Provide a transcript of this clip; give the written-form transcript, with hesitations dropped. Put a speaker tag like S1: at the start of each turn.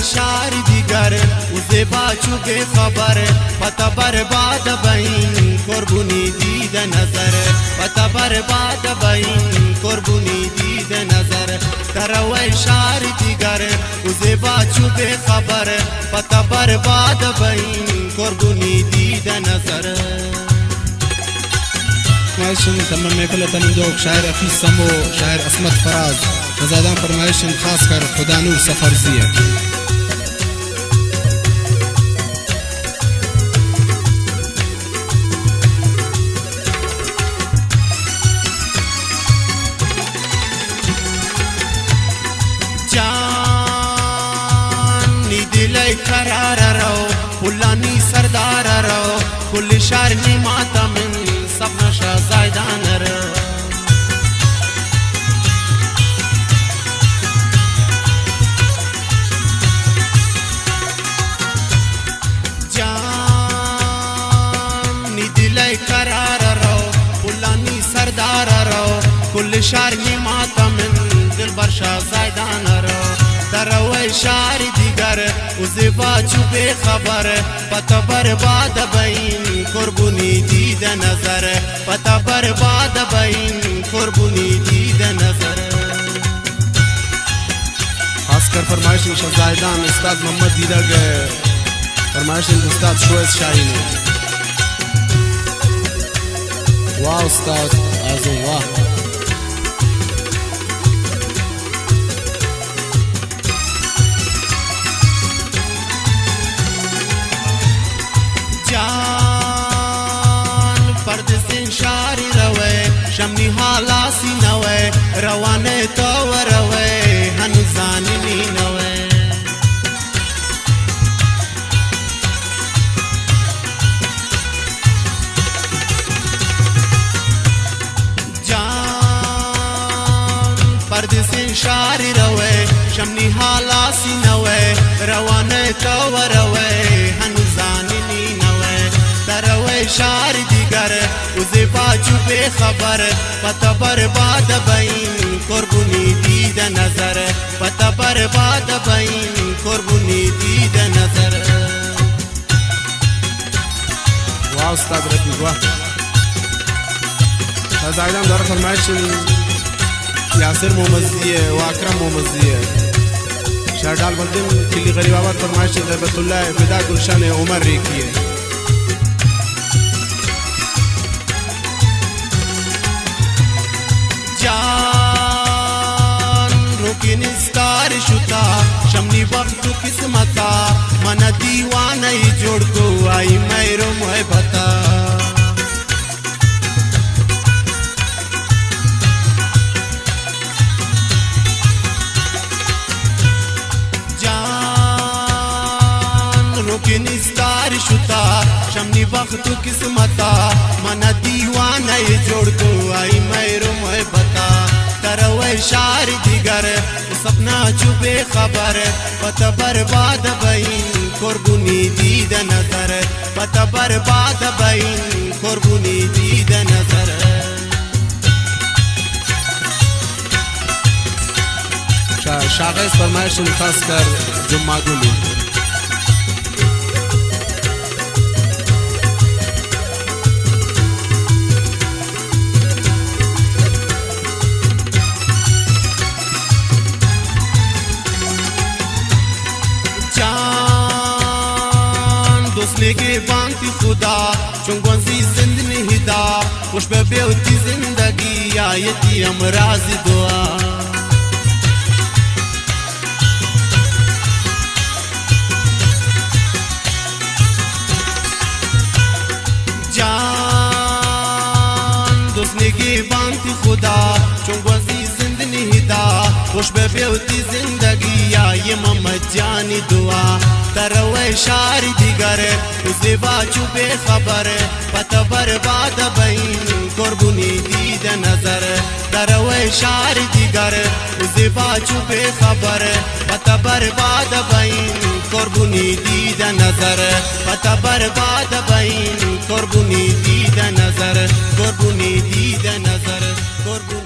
S1: شعر دیگر و زیبا چو بی خبر پتا برباد بین قربونی دید نظر پتا برباد بین قربونی دید نظر تروی شعر دیگر و زیبا چو بی خبر پتا برباد بین قربونی دید نظر
S2: فرمایشن تمام میکل تنندوک شاعر افیس سمو شاعر اسمت فراز نزادان فرمایشن خاص کر خدا نور سفرزیه
S1: جانی دلی قرار رو پلانی سردار رو کل شهر نیماتا من سب نشا زایدان رو جانی دلی قرار رو پلانی سردار رو کل شهر نیماتا من دل برشا زایدان رو تروی شعر دیگر و زیبا چو بی خبر پتا برباد بین قربونی دید نظر پتا برباد بین قربونی دید نظر
S2: خاص کر فرمایشن شهزادان استاد محمد دیدگ فرمایشن استاد شویز شاهین واو استاد اعظم واو
S1: شمنی حالا سی نوے روانے تو روے هنوزانی نوے جان پردسین شاری روے شمنی حالا سی نوے روانے تو روے هنوزانی نوے تروے شاری دیگر و زیبا چو بی خبر پتا برباد بین قربونی دید نظر پتا برباد بین قربونی دید نظر
S2: واو استاد رفیق واو شهزادان داره فرمایشن یاسر محمدزیه و اکرم محمدزیه شهردال بلدن کلی غریب آباد فرمایشن ربط الله فدا گلشن عمر ریکیه
S1: جان روکی نستار شتا شمنی وقت قسمتا من دیوانه جوڑ کو آئی میرو محبتا جان روکی نستار شتا شمنی وقت قسمتا من دیوانه جوڑ کو آئی میرو محبتا تروی شعر دیگر سپنا چو بی خبر پتا برباد بین قربونی دید نظر پتا برباد بین قربونی دید نظر
S2: شاغیز فرمایشن خاص کر جمعه گلو
S1: के बांती खुदा चुंगवंसी जिंद निहिदा खुश पे बेउती जिंदगी आयती अमराज दुआ जान दोस्ने के बांती खुदा चुंगवंसी जिंद निहिदा खुश पे बेउती जिंदगी आये मोहम्मद जानी दुआ تروی شعر دیگر و زیبا چو بی خبر پتا برباد بین قربونی دید نظر تروی شعر دیگر و زیبا چو بی خبر پتا برباد بین قربونی دید نظر پتا برباد بین قربونی دید نظر قربونی دید نظر قربونی